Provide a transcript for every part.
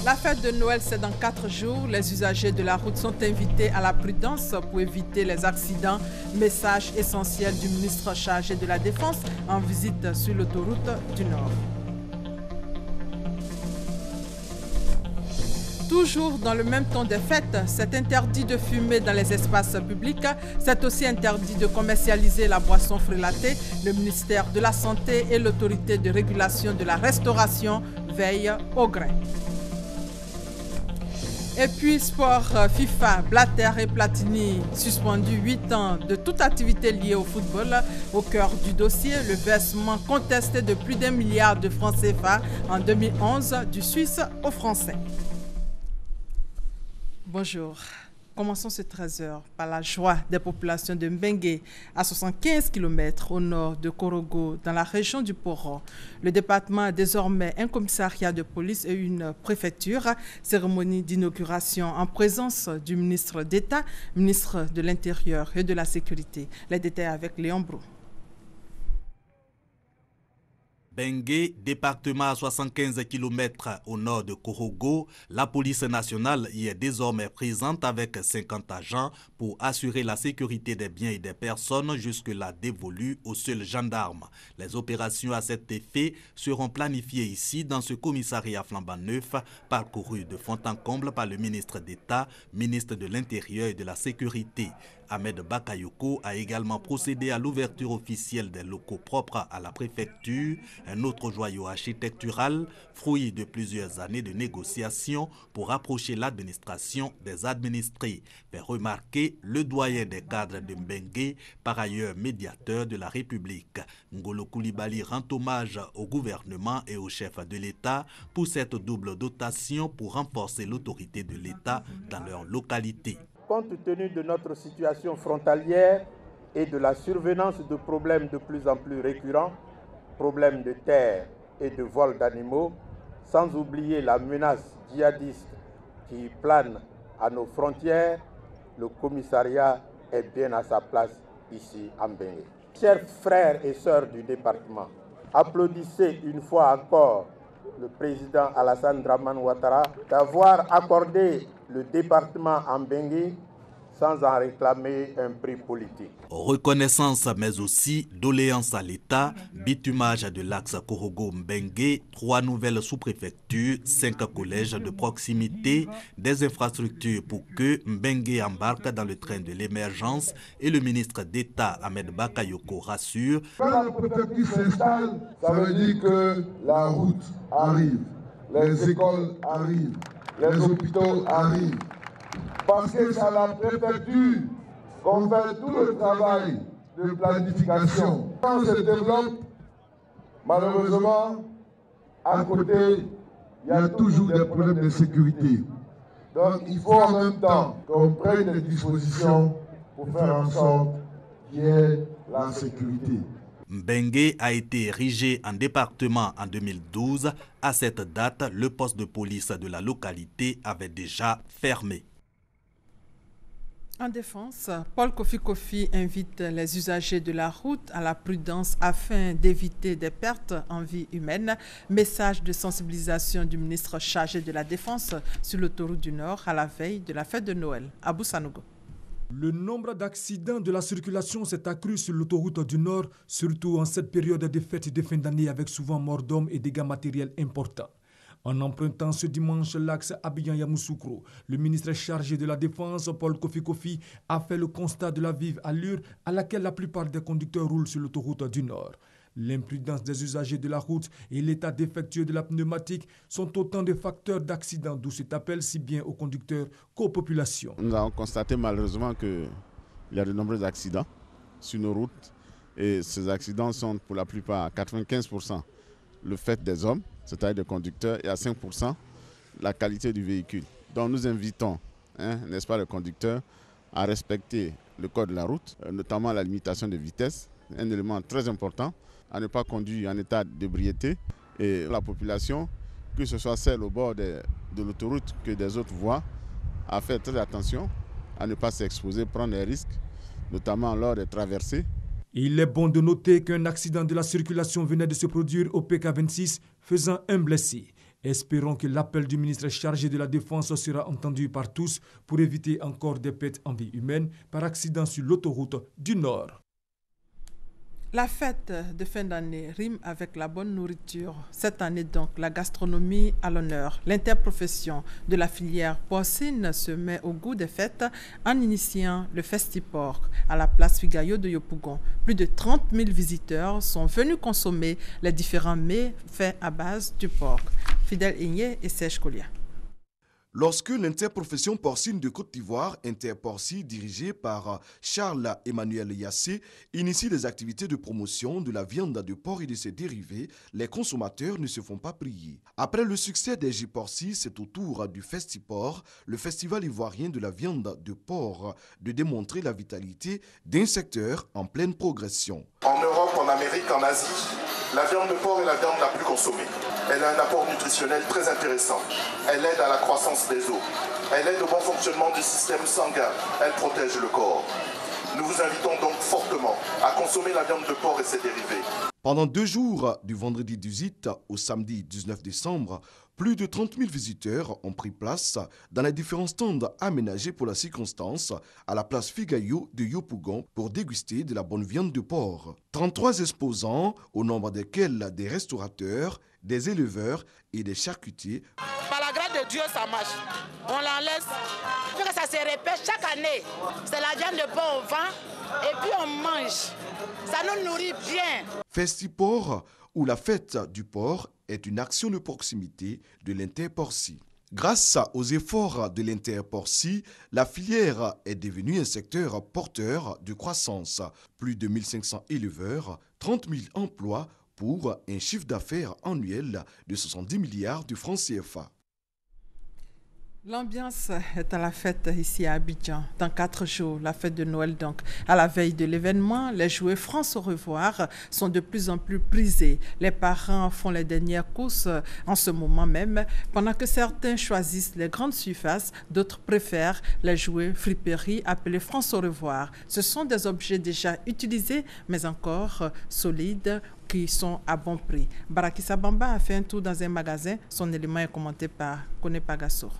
La fête de Noël, c'est dans 4 jours. Les usagers de la route sont invités à la prudence pour éviter les accidents. Message essentiel du ministre chargé de la Défense en visite sur l'autoroute du Nord. Toujours dans le même ton des fêtes, c'est interdit de fumer dans les espaces publics. C'est aussi interdit de commercialiser la boisson frulatée. Le ministère de la Santé et l'autorité de régulation de la restauration veillent au grain. Et puis sport, FIFA, Blatter et Platini suspendus 8 ans de toute activité liée au football. Au cœur du dossier, le versement contesté de plus d'1 milliard de francs CFA en 2011 du Suisse aux Français. Bonjour. Commençons ce 13h par la joie des populations de Mbengue, à 75 km au nord de Korogo, dans la région du Poro. Le département a désormais un commissariat de police et une préfecture. Cérémonie d'inauguration en présence du ministre d'État, ministre de l'Intérieur et de la Sécurité. Les détails avec Léon Brou. Mbengue, département à 75 km au nord de Korogo, la police nationale y est désormais présente avec 50 agents pour assurer la sécurité des biens et des personnes jusque-là dévolues aux seuls gendarmes. Les opérations à cet effet seront planifiées ici dans ce commissariat flambant neuf, parcouru de fond en comble par le ministre d'État, ministre de l'Intérieur et de la Sécurité. Ahmed Bakayoko a également procédé à l'ouverture officielle des locaux propres à la préfecture, un autre joyau architectural, fruit de plusieurs années de négociations pour rapprocher l'administration des administrés, fait remarquer le doyen des cadres de Mbengue, par ailleurs médiateur de la République. Ngolo Koulibaly rend hommage au gouvernement et au chef de l'État pour cette double dotation pour renforcer l'autorité de l'État dans leur localité. Compte tenu de notre situation frontalière et de la survenance de problèmes de plus en plus récurrents, problèmes de terre et de vol d'animaux, sans oublier la menace djihadiste qui plane à nos frontières, le commissariat est bien à sa place ici à Mbengue. Chers frères et sœurs du département, applaudissez une fois encore le président Alassane Dramane Ouattara d'avoir accordé le département en Mbengue sans en réclamer un prix politique. Reconnaissance mais aussi doléance à l'État, bitumage de l'axe Korogo-Mbengue, 3 nouvelles sous-préfectures, 5 collèges de proximité, des infrastructures pour que Mbengue embarque dans le train de l'émergence et le ministre d'État Ahmed Bakayoko rassure. Quand la préfecture s'installe, ça veut dire que la route arrive, les écoles arrivent, les hôpitaux arrivent. Parce que c'est à la préfecture qu'on fait tout le travail de planification. Quand on se développe, malheureusement, à côté, il y a toujours des problèmes de sécurité. Donc il faut en même temps qu'on prenne des dispositions pour faire en sorte qu'il y ait la sécurité. Mbengue a été érigé en département en 2012. À cette date, le poste de police de la localité avait déjà fermé. En défense, Paul Kofi invite les usagers de la route à la prudence afin d'éviter des pertes en vie humaine. Message de sensibilisation du ministre chargé de la Défense sur l'autoroute du Nord à la veille de la fête de Noël. Abou Sanogo. Le nombre d'accidents de la circulation s'est accru sur l'autoroute du Nord, surtout en cette période de fêtes de fin d'année avec souvent morts d'hommes et dégâts matériels importants. En empruntant ce dimanche l'axe Abidjan-Yamoussoukro, le ministre chargé de la Défense, Paul Kofi, a fait le constat de la vive allure à laquelle la plupart des conducteurs roulent sur l'autoroute du Nord. L'imprudence des usagers de la route et l'état défectueux de la pneumatique sont autant de facteurs d'accidents, d'où cet appel si bien aux conducteurs qu'aux populations. Nous avons constaté malheureusement qu'il y a de nombreux accidents sur nos routes et ces accidents sont pour la plupart à 95% le fait des hommes, c'est-à-dire des conducteurs, et à 5% la qualité du véhicule. Donc nous invitons, n'est-ce pas, les conducteurs à respecter le code de la route, notamment la limitation de vitesse, un élément très important, à ne pas conduire en état d'ébriété. Et la population, que ce soit celle au bord de l'autoroute que des autres voies, à faire très attention, à ne pas s'exposer, prendre des risques, notamment lors des traversées. Il est bon de noter qu'un accident de la circulation venait de se produire au PK26, faisant un blessé. Espérons que l'appel du ministre chargé de la Défense sera entendu par tous pour éviter encore des pertes en vie humaine par accident sur l'autoroute du Nord. La fête de fin d'année rime avec la bonne nourriture. Cette année donc, la gastronomie à l'honneur. L'interprofession de la filière porcine se met au goût des fêtes en initiant le Festiporc à la place Figayo de Yopougon. Plus de 30 000 visiteurs sont venus consommer les différents mets faits à base du porc. Fidèle Igné et Serge Kolia. Lorsque l'interprofession porcine de Côte d'Ivoire, Interporci, dirigée par Charles-Emmanuel Yassé, initie des activités de promotion de la viande de porc et de ses dérivés, les consommateurs ne se font pas prier. Après le succès des J-Porci, c'est au tour du Festiport, le festival ivoirien de la viande de porc, de démontrer la vitalité d'un secteur en pleine progression. En Europe, en Amérique, en Asie, la viande de porc est la viande la plus consommée. Elle a un apport nutritionnel très intéressant. Elle aide à la croissance des os. Elle aide au bon fonctionnement du système sanguin. Elle protège le corps. Nous vous invitons donc fortement à consommer la viande de porc et ses dérivés. Pendant 2 jours, du vendredi 18 au samedi 19 décembre, plus de 30 000 visiteurs ont pris place dans les différents stands aménagés pour la circonstance à la place Figayo de Yopougon pour déguster de la bonne viande de porc. 33 exposants, au nombre desquels des restaurateurs, des éleveurs et des charcutiers. Par la grâce de Dieu, ça marche. On la laisse. Il faut que ça se répète chaque année. C'est la viande de porc au vent et puis on mange. Ça nous nourrit bien. Festiport, où la fête du porc est une action de proximité de l'Interporci. Grâce aux efforts de l'Interporci, la filière est devenue un secteur porteur de croissance. Plus de 1500 éleveurs, 30 000 emplois pour un chiffre d'affaires annuel de 70 milliards de francs CFA. L'ambiance est à la fête ici à Abidjan. Dans 4 jours, la fête de Noël donc. À la veille de l'événement, les jouets France au revoir sont de plus en plus prisés. Les parents font les dernières courses en ce moment même. Pendant que certains choisissent les grandes surfaces, d'autres préfèrent les jouets friperies appelés France au revoir. Ce sont des objets déjà utilisés, mais encore solides, qui sont à bon prix. Baraki Sabamba a fait un tour dans un magasin. Son élément est commenté par Kone Pagasso.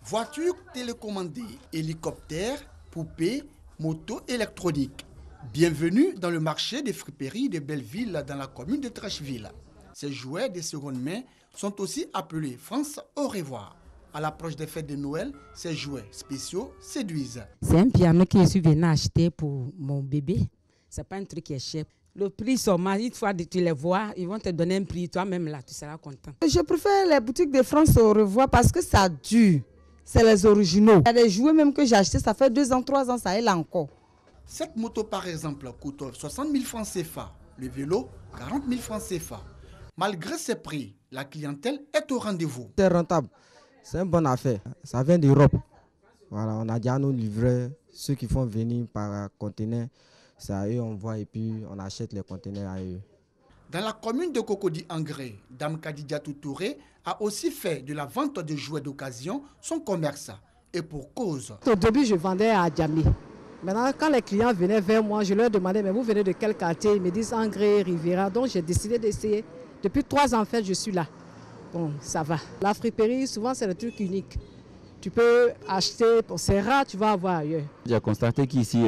Voitures télécommandées, hélicoptères, poupées, motos électroniques. Bienvenue dans le marché des friperies de Belleville dans la commune de Trècheville. Ces jouets de seconde main sont aussi appelés France au revoir. À l'approche des fêtes de Noël, ces jouets spéciaux séduisent. C'est un piano que je suis venu acheter pour mon bébé. C'est pas un truc qui est cher. Le prix seulement, une fois que tu les vois, ils vont te donner un prix. Toi-même là, tu seras content. Je préfère les boutiques de France au revoir parce que ça dure. C'est les originaux. Il y a des jouets même que j'ai achetés, ça fait 2 ans, 3 ans, ça est là encore. Cette moto par exemple coûte 60 000 francs CFA. Le vélo, 40 000 francs CFA. Malgré ces prix, la clientèle est au rendez-vous. C'est rentable, c'est une bonne affaire. Ça vient d'Europe. Voilà, on a déjà nous livré ceux qui font venir par conteneur. C'est à eux on voit et puis on achète les conteneurs à eux. Dans la commune de Cocody-Angré, Dame Kadidiatou Touré a aussi fait de la vente de jouets d'occasion son commerce. Et pour cause. Au début, je vendais à Djamé. Maintenant, quand les clients venaient vers moi, je leur demandais, mais vous venez de quel quartier? Ils me disent Angré, Riviera. Donc, j'ai décidé d'essayer. Depuis 3 ans, en fait, je suis là. Bon, ça va. La friperie, souvent, c'est le truc unique. Tu peux acheter, c'est rare, tu vas avoir ailleurs. J'ai constaté qu'ici,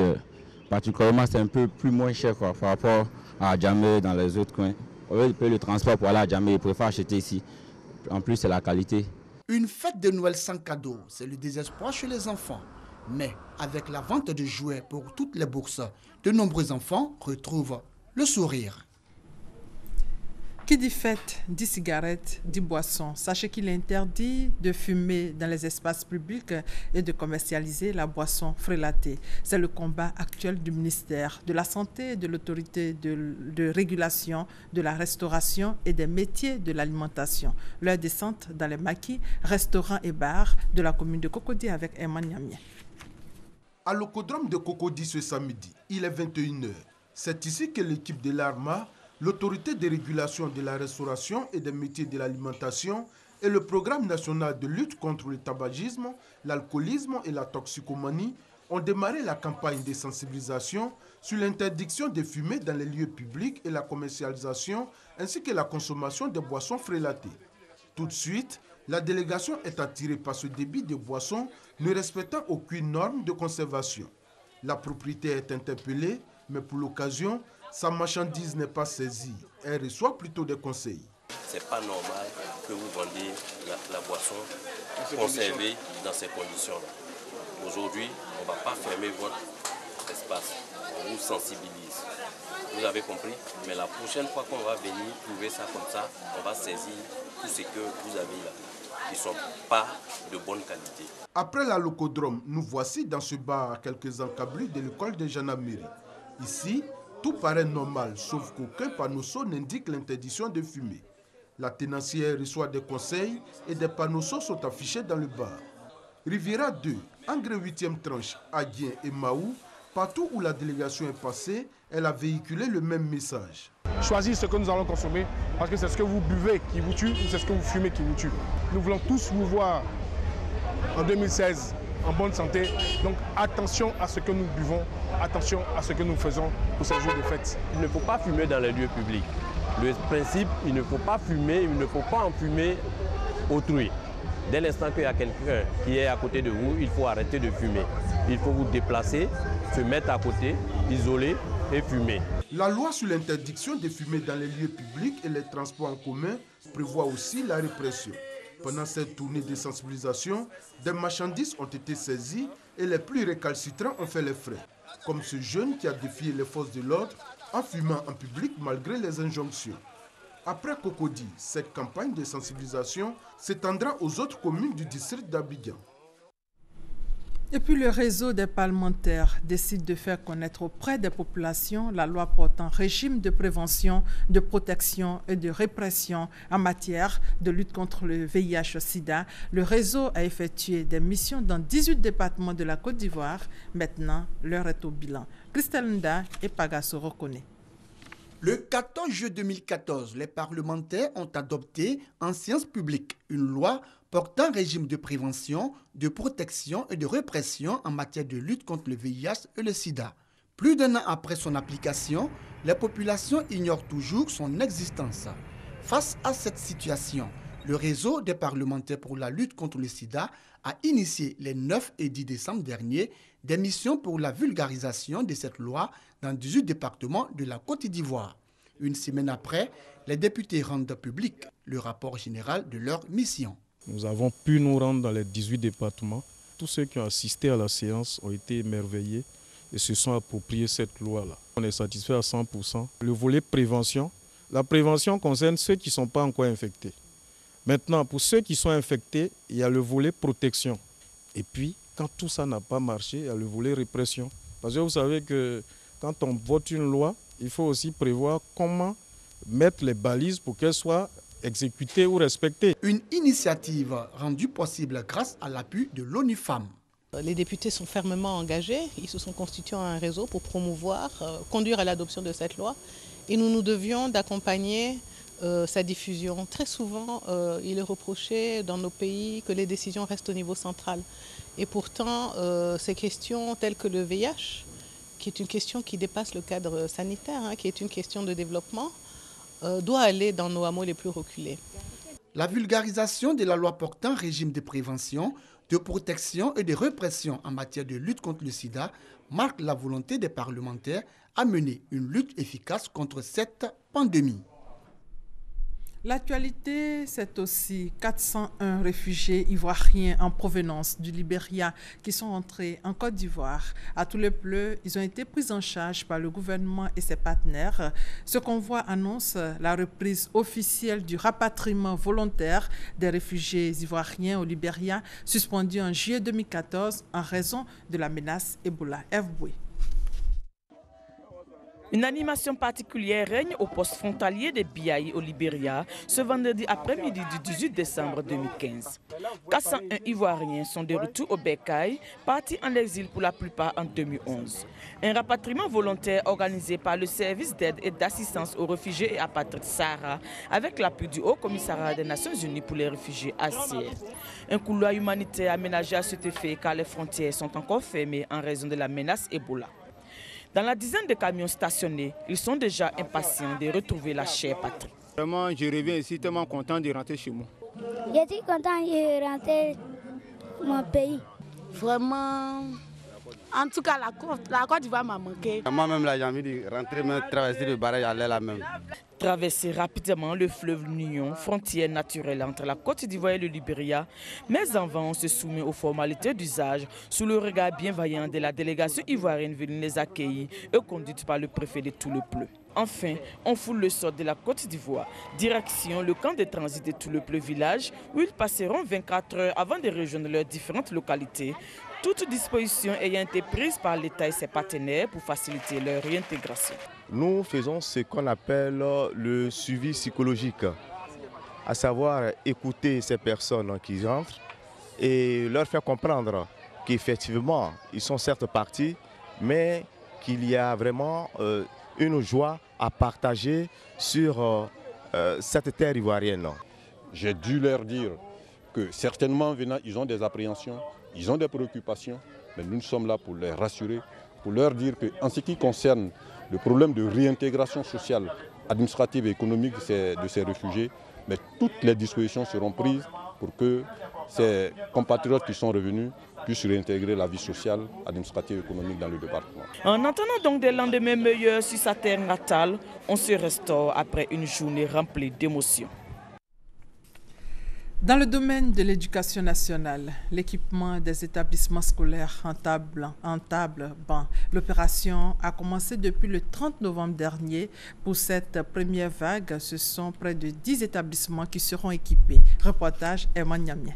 particulièrement, c'est un peu plus moins cher par rapport à Djamé dans les autres coins. Au lieu de payer le transport pour aller à Djamé, ils préfèrent acheter ici. En plus, c'est la qualité. Une fête de Noël sans cadeau, c'est le désespoir chez les enfants. Mais avec la vente de jouets pour toutes les bourses, de nombreux enfants retrouvent le sourire. Qui dit fête, dit cigarette, dit boisson. Sachez qu'il est interdit de fumer dans les espaces publics et de commercialiser la boisson frélatée. C'est le combat actuel du ministère de la Santé et de l'autorité de régulation de la restauration et des métiers de l'alimentation. Leur descente dans les maquis, restaurants et bars de la commune de Cocody avec Emmanuel Niamien. À l'Ocodrome de Cocody ce samedi, il est 21h. C'est ici que l'équipe de l'ARMA, l'autorité de régulation de la restauration et des métiers de l'alimentation et le programme national de lutte contre le tabagisme, l'alcoolisme et la toxicomanie ont démarré la campagne de sensibilisation sur l'interdiction de fumer dans les lieux publics et la commercialisation ainsi que la consommation de boissons frélatées. Tout de suite, la délégation est attirée par ce débit de boissons ne respectant aucune norme de conservation. La propriétaire est interpellée, mais pour l'occasion, sa marchandise n'est pas saisie. Elle reçoit plutôt des conseils. C'est pas normal que vous vendiez la boisson conservée dans ces conditions-là. Aujourd'hui, on ne va pas fermer votre espace. On vous sensibilise. Vous avez compris? Mais la prochaine fois qu'on va venir trouver ça comme ça, on va saisir tout ce que vous avez là, qui ne sont pas de bonne qualité. Après la locodrome, nous voici dans ce bar à quelques encablures de l'école de gendarmerie. Ici, tout paraît normal, sauf qu'aucun panneau n'indique l'interdiction de fumer. La tenancière reçoit des conseils et des panneaux sont affichés dans le bar. Riviera 2, Engrais 8e tranche, Adien et Maou, partout où la délégation est passée, elle a véhiculé le même message. Choisir ce que nous allons consommer, parce que c'est ce que vous buvez qui vous tue ou c'est ce que vous fumez qui vous tue. Nous voulons tous vous voir en 2016 en bonne santé. Donc attention à ce que nous buvons, attention à ce que nous faisons pour ces jours de fête. Il ne faut pas fumer dans les lieux publics. Le principe, il ne faut pas fumer, il ne faut pas enfumer autrui. Dès l'instant qu'il y a quelqu'un qui est à côté de vous, il faut arrêter de fumer. Il faut vous déplacer, se mettre à côté, isoler et fumer. La loi sur l'interdiction de fumer dans les lieux publics et les transports en commun prévoit aussi la répression. Pendant cette tournée de sensibilisation, des marchandises ont été saisies et les plus récalcitrants ont fait les frais. Comme ce jeune qui a défié les forces de l'ordre en fumant en public malgré les injonctions. Après Cocody, cette campagne de sensibilisation s'étendra aux autres communes du district d'Abidjan. Et puis le réseau des parlementaires décide de faire connaître auprès des populations la loi portant régime de prévention, de protection et de répression en matière de lutte contre le VIH-Sida. Le réseau a effectué des missions dans 18 départements de la Côte d'Ivoire. Maintenant, l'heure est au bilan. Christelle Nda et Pagaso reconnaît. Le 14 juillet 2014, les parlementaires ont adopté en séance publique une loi portant régime de prévention, de protection et de répression en matière de lutte contre le VIH et le sida. Plus d'un an après son application, les populations ignorent toujours son existence. Face à cette situation, le réseau des parlementaires pour la lutte contre le sida a initié les 9 et 10 décembre dernier des missions pour la vulgarisation de cette loi dans 18 départements de la Côte d'Ivoire. Une semaine après, les députés rendent public le rapport général de leur mission. Nous avons pu nous rendre dans les 18 départements. Tous ceux qui ont assisté à la séance ont été émerveillés et se sont appropriés cette loi-là. On est satisfait à 100%. Le volet prévention, la prévention concerne ceux qui ne sont pas encore infectés. Maintenant, pour ceux qui sont infectés, il y a le volet protection. Et puis, quand tout ça n'a pas marché, il y a le volet répression. Parce que vous savez que quand on vote une loi, il faut aussi prévoir comment mettre les balises pour qu'elles soient exécutées ou respectées. Une initiative rendue possible grâce à l'appui de l'ONU Femmes. Les députés sont fermement engagés, ils se sont constitués un réseau pour promouvoir, conduire à l'adoption de cette loi. Et nous nous devions d'accompagner sa diffusion. Très souvent, il est reproché dans nos pays que les décisions restent au niveau central. Et pourtant, ces questions telles que le VIH, qui est une question qui dépasse le cadre sanitaire, qui est une question de développement, doit aller dans nos hameaux les plus reculés. La vulgarisation de la loi portant régime de prévention, de protection et de répression en matière de lutte contre le sida marque la volonté des parlementaires à mener une lutte efficace contre cette pandémie. L'actualité, c'est aussi 401 réfugiés ivoiriens en provenance du Libéria qui sont entrés en Côte d'Ivoire. À tous les pleux, ils ont été pris en charge par le gouvernement et ses partenaires. Ce convoi annonce la reprise officielle du rapatriement volontaire des réfugiés ivoiriens au Libéria, suspendu en juillet 2014 en raison de la menace Ebola. FBoué. Une animation particulière règne au poste frontalier de Biaï au Libéria ce vendredi après-midi du 18 décembre 2015. 401 Ivoiriens sont de retour au Bécaye, partis en exil pour la plupart en 2011. Un rapatriement volontaire organisé par le service d'aide et d'assistance aux réfugiés et apatrides Sahara avec l'appui du Haut Commissariat des Nations Unies pour les réfugiés HCR. Un couloir humanitaire aménagé à cet effet car les frontières sont encore fermées en raison de la menace Ebola. Dans la dizaine de camions stationnés, ils sont déjà impatients de retrouver la chère patrie. Vraiment, je reviens ici tellement content de rentrer chez moi. Je suis content de rentrer mon pays. Vraiment, en tout cas, la Côte d'Ivoire m'a manqué. Moi-même, j'ai envie de rentrer, même traverser le barrage, aller là même. Traverser rapidement le fleuve Nion, frontière naturelle entre la Côte d'Ivoire et le Libéria, mais en vain on se soumet aux formalités d'usage sous le regard bienveillant de la délégation ivoirienne venue les accueillir et conduite par le préfet de Toulepleu. Enfin, on foule le sort de la Côte d'Ivoire, direction le camp de transit de Toulepleu village où ils passeront 24 heures avant de rejoindre leurs différentes localités. Toute disposition ayant été prise par l'État et ses partenaires pour faciliter leur réintégration. Nous faisons ce qu'on appelle le suivi psychologique, à savoir écouter ces personnes qui rentrent et leur faire comprendre qu'effectivement, ils sont certes partis, mais qu'il y a vraiment une joie à partager sur cette terre ivoirienne. J'ai dû leur dire que certainement venant, ils ont des appréhensions, ils ont des préoccupations, mais nous sommes là pour les rassurer, pour leur dire qu'en ce qui concerne le problème de réintégration sociale, administrative et économique de ces réfugiés, mais toutes les dispositions seront prises pour que ces compatriotes qui sont revenus puissent réintégrer la vie sociale, administrative et économique dans le département. En attendant donc des lendemains meilleurs sur sa terre natale, on se restaure après une journée remplie d'émotions. Dans le domaine de l'éducation nationale, l'équipement des établissements scolaires en table banc. L'opération a commencé depuis le 30 novembre dernier. Pour cette première vague, ce sont près de 10 établissements qui seront équipés. Reportage Emma Niamien.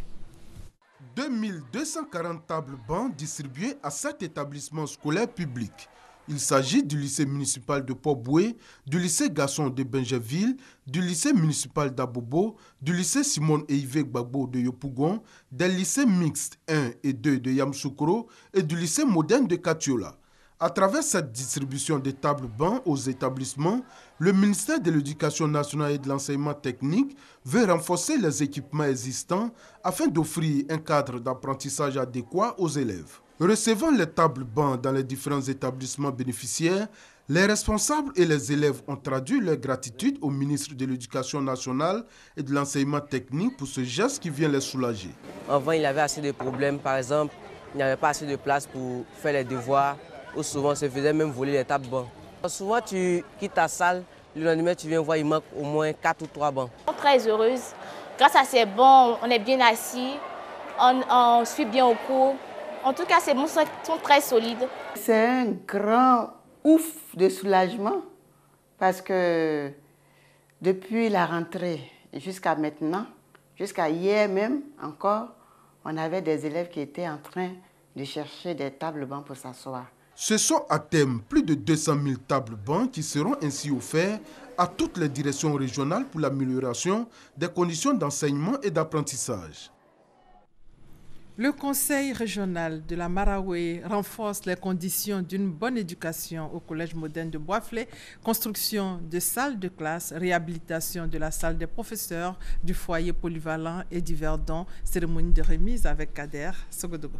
2240 tables bancs distribuées à 7 établissements scolaires publics. Il s'agit du lycée municipal de Port-Boué, du lycée Gasson de Benjaville, du lycée municipal d'Abobo, du lycée Simone et Yves Gbagbo de Yopougon, des lycées mixtes 1 et 2 de Yamoussoukro et du lycée moderne de Katiola. À travers cette distribution des tables bancs aux établissements, le ministère de l'Éducation nationale et de l'enseignement technique veut renforcer les équipements existants afin d'offrir un cadre d'apprentissage adéquat aux élèves. Recevant les tables bancs dans les différents établissements bénéficiaires, les responsables et les élèves ont traduit leur gratitude au ministre de l'Éducation nationale et de l'enseignement technique pour ce geste qui vient les soulager. Avant, il y avait assez de problèmes. Par exemple, il n'y avait pas assez de place pour faire les devoirs, ou souvent, on se faisait même voler les tables bancs. Souvent, tu quittes ta salle, le lendemain, tu viens voir, il manque au moins 4 ou 3 bancs. Je suis très heureuse. Grâce à ces bancs, on est bien assis, on suit bien au cours. En tout cas, ces bancs sont très solides. C'est un grand ouf de soulagement parce que depuis la rentrée jusqu'à maintenant, jusqu'à hier même encore, on avait des élèves qui étaient en train de chercher des tables bancs pour s'asseoir. Ce sont à terme plus de 200 000 tables bancs qui seront ainsi offerts à toutes les directions régionales pour l'amélioration des conditions d'enseignement et d'apprentissage. Le Conseil régional de la Maraoué renforce les conditions d'une bonne éducation au Collège moderne de Boisflé, construction de salles de classe, réhabilitation de la salle des professeurs, du foyer polyvalent et divers dons, cérémonie de remise avec Kader Sogodogo.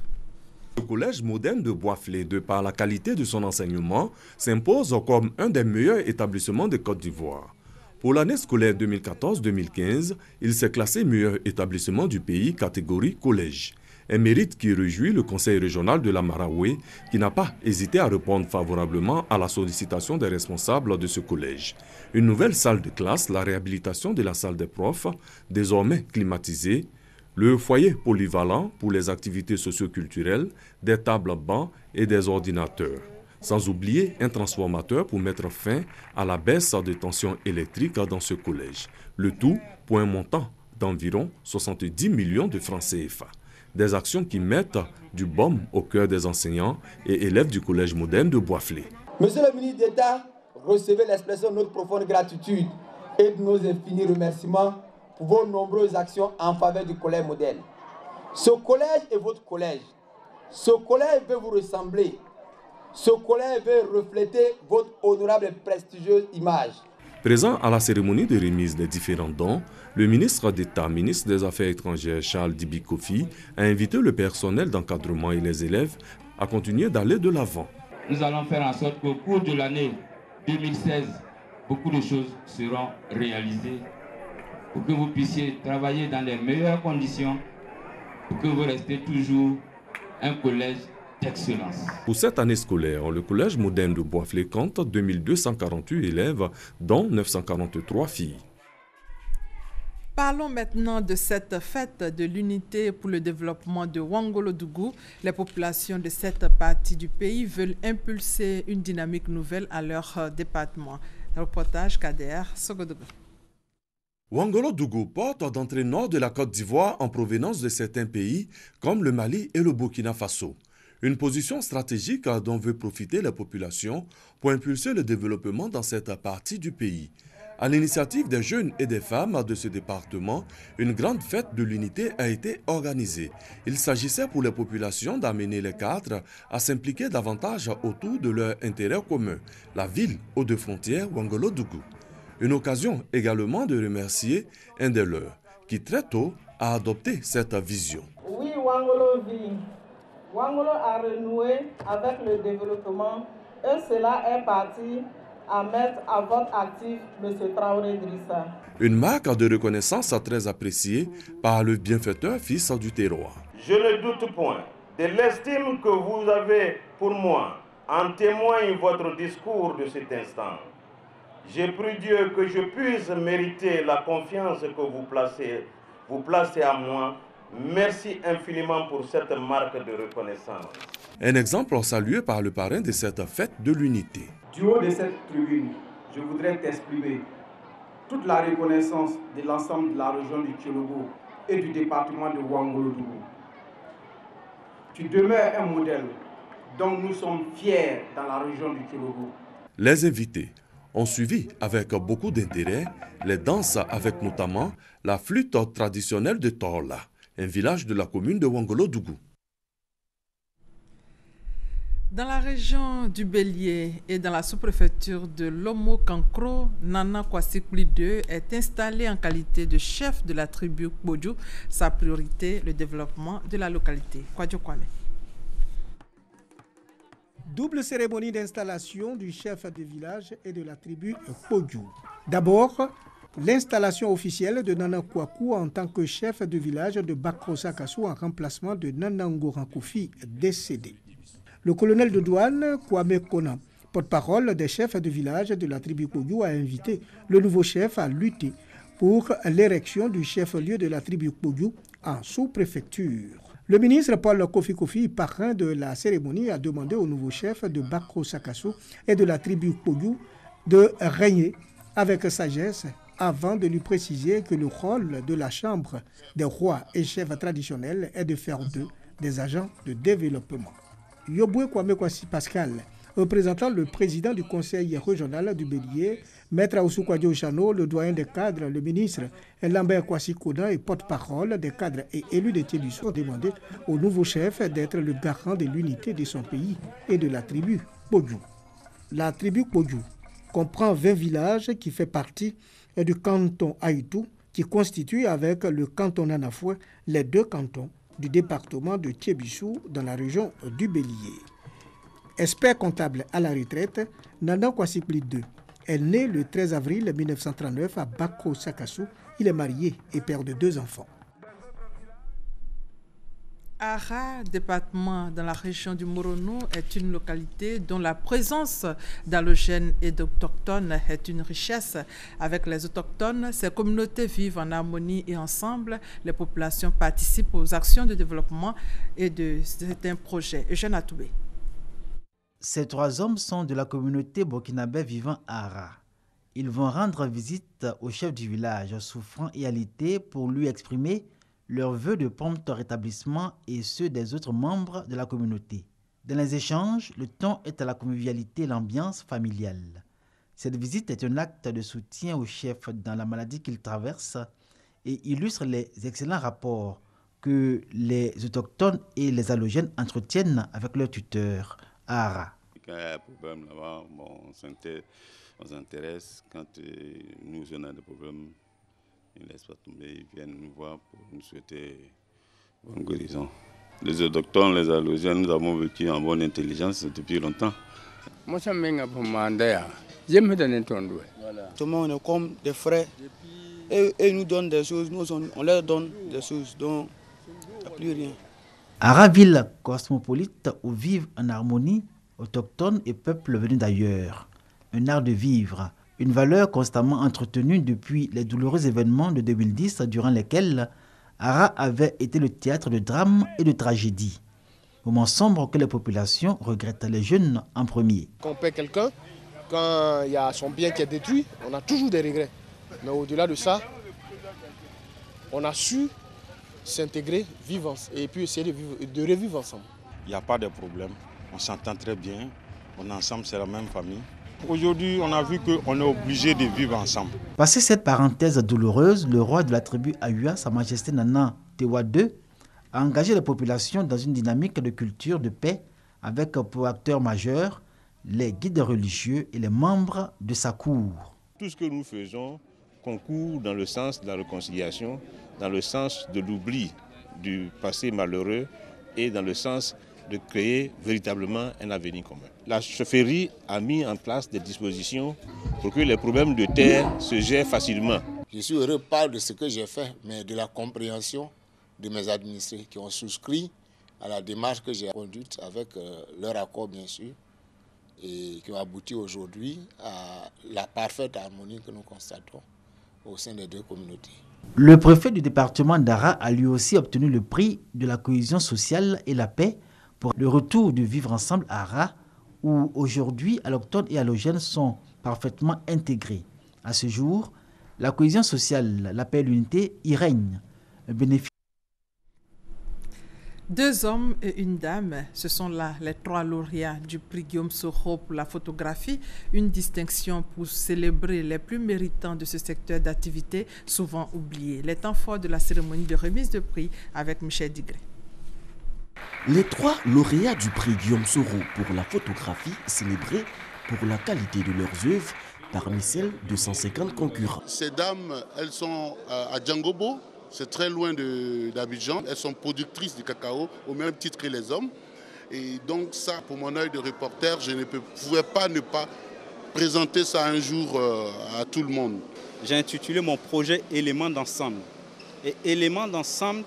Le Collège moderne de Boisflé, de par la qualité de son enseignement, s'impose comme un des meilleurs établissements de Côte d'Ivoire. Pour l'année scolaire 2014-2015, il s'est classé meilleur établissement du pays catégorie collège. Un mérite qui réjouit le Conseil régional de la Maraoué, qui n'a pas hésité à répondre favorablement à la sollicitation des responsables de ce collège. Une nouvelle salle de classe, la réhabilitation de la salle des profs, désormais climatisée, le foyer polyvalent pour les activités socio-culturelles, des tables bancs et des ordinateurs. Sans oublier un transformateur pour mettre fin à la baisse de tension électrique dans ce collège. Le tout pour un montant d'environ 70 millions de francs CFA. Des actions qui mettent du baume au cœur des enseignants et élèves du Collège moderne de Boisflé. Monsieur le ministre d'État, recevez l'expression de notre profonde gratitude et de nos infinis remerciements pour vos nombreuses actions en faveur du Collège moderne. Ce collège est votre collège. Ce collège veut vous ressembler. Ce collège veut refléter votre honorable et prestigieuse image. Présent à la cérémonie de remise des différents dons, le ministre d'État, ministre des Affaires étrangères Charles Dibi Kofi, a invité le personnel d'encadrement et les élèves à continuer d'aller de l'avant. Nous allons faire en sorte qu'au cours de l'année 2016, beaucoup de choses seront réalisées pour que vous puissiez travailler dans les meilleures conditions, pour que vous restiez toujours un collège d'excellence. Pour cette année scolaire, le collège moderne de Boisflé compte 2248 élèves, dont 943 filles. Parlons maintenant de cette fête de l'unité pour le développement de Ouangolo-Dougou. Les populations de cette partie du pays veulent impulser une dynamique nouvelle à leur département. Reportage Kader Sogodogo. Ouangolo-Dougou, porte d'entrée nord de la Côte d'Ivoire en provenance de certains pays comme le Mali et le Burkina Faso. Une position stratégique dont veut profiter la population pour impulser le développement dans cette partie du pays. À l'initiative des jeunes et des femmes de ce département, une grande fête de l'unité a été organisée. Il s'agissait pour les populations d'amener les cadres à s'impliquer davantage autour de leur intérêt commun, la ville aux deux frontières Ouangolo-Dougou. Une occasion également de remercier un des leurs, qui très tôt a adopté cette vision. Oui, Ouangolo vit. Ouangolo a renoué avec le développement et cela est parti à mettre à votre actif M. Traoré Drissa. Une marque de reconnaissance très appréciée par le bienfaiteur fils du terroir. Je ne doute point de l'estime que vous avez pour moi. En témoigne votre discours de cet instant. J'ai prie Dieu que je puisse mériter la confiance que vous placez à moi. Merci infiniment pour cette marque de reconnaissance. Un exemple salué par le parrain de cette fête de l'unité. Du haut de cette tribune, je voudrais t'exprimer toute la reconnaissance de l'ensemble de la région du Kélogo et du département de Ouangolo-Dougou. Tu demeures un modèle dont nous sommes fiers dans la région du Kélogo. Les invités ont suivi avec beaucoup d'intérêt les danses avec notamment la flûte traditionnelle de Torla, un village de la commune de Ouangolo-Dougou. Dans la région du Bélier et dans la sous-préfecture de Lomo-Kankro, Nana Kwasi-Kouli II est installé en qualité de chef de la tribu Kpodjou. Sa priorité, le développement de la localité. Kwadjo Kwame. Double cérémonie d'installation du chef de village et de la tribu Kpodjou. D'abord, l'installation officielle de Nana Kwaku en tant que chef de village de Bakro Sakassou en remplacement de Nana Ngoran-Kofi décédé. Le colonel de douane Kwame Kona, porte-parole des chefs de village de la tribu Kpodjou, a invité le nouveau chef à lutter pour l'érection du chef-lieu de la tribu Kpodjou en sous-préfecture. Le ministre Paul Kofi, parrain de la cérémonie, a demandé au nouveau chef de Bakro Sakassou et de la tribu Kpodjou de régner avec sagesse avant de lui préciser que le rôle de la chambre des rois et chefs traditionnels est de faire d'eux des agents de développement. Yoboué Kwame Kwasi Pascal, représentant le président du conseil régional du Bélier, Maître Aoussou Kwadjo Chano, le doyen des cadres, le ministre Lambert Kwasi Koda et porte-parole des cadres et élus de Tchébissou ont demandé au nouveau chef d'être le garant de l'unité de son pays et de la tribu Kpodjou. La tribu Kpodjou comprend 20 villages qui fait partie du canton Haïtou, qui constitue avec le canton Nanafoué les deux cantons du département de Tchébissou dans la région du Bélier. Expert comptable à la retraite, Nana Kwasi-Kouli II est né le 13 avril 1939 à Bakro Sakassou. Il est marié et père de 2 enfants. Ara, département dans la région du Morono, est une localité dont la présence d'allogènes et d'autochtones est une richesse. Avec les autochtones, ces communautés vivent en harmonie et ensemble. Les populations participent aux actions de développement et de certains projets. Eugène Atoubé. Ces 3 hommes sont de la communauté burkinabé vivant à Ara. Ils vont rendre visite au chef du village souffrant et alité pour lui exprimer leurs vœux de prompt rétablissement et ceux des autres membres de la communauté. Dans les échanges, le ton est à la convivialité et l'ambiance familiale. Cette visite est un acte de soutien au chef dans la maladie qu'il traverse et illustre les excellents rapports que les autochtones et les allogènes entretiennent avec leurs tuteurs à Ara. Quand il y a un problème là-bas, on s'intéresse. Quand nous on a des problèmes, ils ne laissent pas tomber, ils viennent nous voir pour nous souhaiter bonne guérison. Les autochtones, les allogènes, nous avons vécu en bonne intelligence depuis longtemps. Moi, je suis un peu mandé. Je me donne un ton. Tout le monde est comme des frères. Depuis Et ils nous donnent des choses, nous on leur donne des choses, donc il n'y a plus rien. Ara, ville cosmopolite où vivent en harmonie autochtones et peuples venus d'ailleurs. Un art de vivre, une valeur constamment entretenue depuis les douloureux événements de 2010 durant lesquels Ara avait été le théâtre de drames et de tragédies. Moment sombre que les populations regrettent les jeunes en premier. Quand on perd quelqu'un, quand il y a son bien qui est détruit, on a toujours des regrets. Mais au-delà de ça, on a su s'intégrer, vivre et puis essayer de revivre ensemble. Il n'y a pas de problème, on s'entend très bien, on est ensemble, c'est la même famille. Aujourd'hui, on a vu qu'on est obligé de vivre ensemble. Passé cette parenthèse douloureuse, le roi de la tribu Ayua, Sa Majesté Nana Tewa II, a engagé les populations dans une dynamique de culture de paix avec pour acteurs majeurs les guides religieux et les membres de sa cour. Tout ce que nous faisons concourt dans le sens de la réconciliation, dans le sens de l'oubli du passé malheureux et dans le sens de créer véritablement un avenir commun. La chefferie a mis en place des dispositions pour que les problèmes de terre se gèrent facilement. Je suis heureux pas de ce que j'ai fait, mais de la compréhension de mes administrés qui ont souscrit à la démarche que j'ai conduite avec leur accord bien sûr et qui ont abouti aujourd'hui à la parfaite harmonie que nous constatons au sein des deux communautés. Le préfet du département d'Ara a lui aussi obtenu le prix de la cohésion sociale et la paix pour le retour du vivre ensemble à Ara, où aujourd'hui allochtones et allogènes sont parfaitement intégrés. À ce jour, la cohésion sociale, la paix et l'unité y règnent. Un bénéfice. 2 hommes et une dame, ce sont là les 3 lauréats du prix Guillaume Soro pour la photographie, une distinction pour célébrer les plus méritants de ce secteur d'activité souvent oublié. Les temps forts de la cérémonie de remise de prix avec Michel Digré. Les 3 lauréats du prix Guillaume Soro pour la photographie célébrés pour la qualité de leurs œuvres parmi celles de 150 concurrents. Ces dames, elles sont à Djangobo. C'est très loin d'Abidjan. Elles sont productrices du cacao au même titre que les hommes. Et donc ça, pour mon œil de reporter, je ne pouvais pas ne pas présenter ça un jour à tout le monde. J'ai intitulé mon projet Éléments d'ensemble. Et Éléments d'ensemble,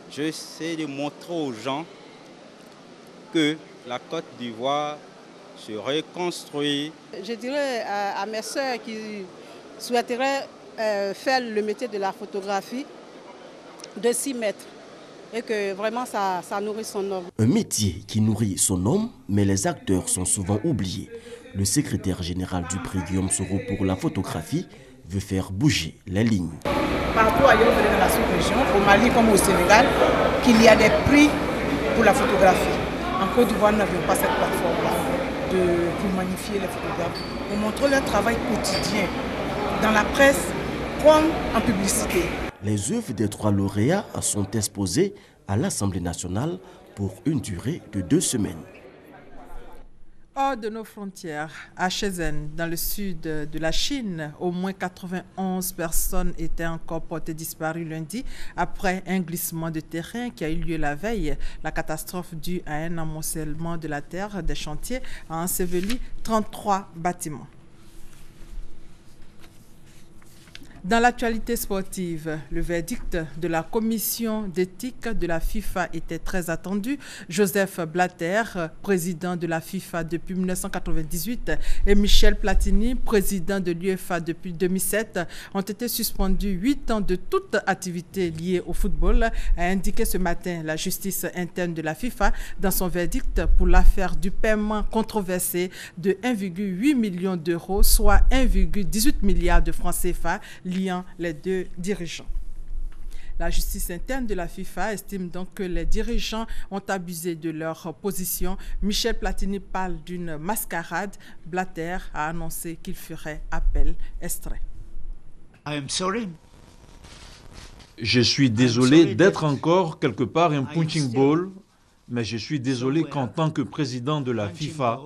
j'essaie de montrer aux gens que la Côte d'Ivoire se reconstruit. Je dirais à mes sœurs qui souhaiteraient faire le métier de la photographie, de s'y mettre et que vraiment ça nourrit son homme. Un métier qui nourrit son homme, mais les acteurs sont souvent oubliés. Le secrétaire général du prix Guillaume Soro pour la photographie veut faire bouger les lignes. Partout ailleurs dans la sous-région, au Mali comme au Sénégal, qu'il y a des prix pour la photographie. En Côte d'Ivoire, nous n'avions pas cette plateforme-là pour magnifier les photographes, pour montrer leur travail quotidien dans la presse comme en publicité. Les œuvres des 3 lauréats sont exposées à l'Assemblée nationale pour une durée de 2 semaines. Hors de nos frontières, à Shenzhen, dans le sud de la Chine, au moins 91 personnes étaient encore portées disparues lundi après un glissement de terrain qui a eu lieu la veille. La catastrophe due à un amoncellement de la terre des chantiers a enseveli 33 bâtiments. Dans l'actualité sportive, le verdict de la commission d'éthique de la FIFA était très attendu. Joseph Blatter, président de la FIFA depuis 1998, et Michel Platini, président de l'UEFA depuis 2007, ont été suspendus 8 ans de toute activité liée au football, a indiqué ce matin la justice interne de la FIFA dans son verdict pour l'affaire du paiement controversé de 1,8 million d'euros, soit 1,18 milliard de francs CFA, liant les 2 dirigeants. La justice interne de la FIFA estime donc que les dirigeants ont abusé de leur position. Michel Platini parle d'une mascarade. Blatter a annoncé qu'il ferait appel. Extrait. Je suis désolé d'être encore quelque part un punching ball, mais je suis désolé qu'en tant que président de la FIFA,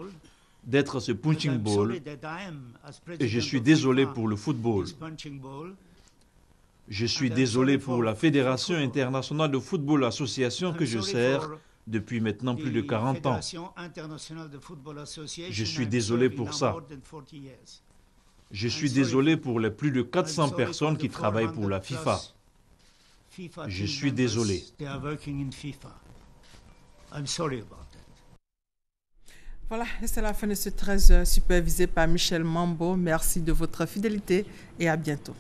d'être ce punching ball, et je suis désolé pour le football. Je suis désolé pour la Fédération internationale de football association que je sers depuis maintenant plus de 40 ans. Je suis désolé pour ça. Je suis désolé pour les plus de 400 personnes qui travaillent pour la FIFA. Je suis désolé. Voilà, et c'est la fin de ce 13h supervisé par Michel Mambo. Merci de votre fidélité et à bientôt.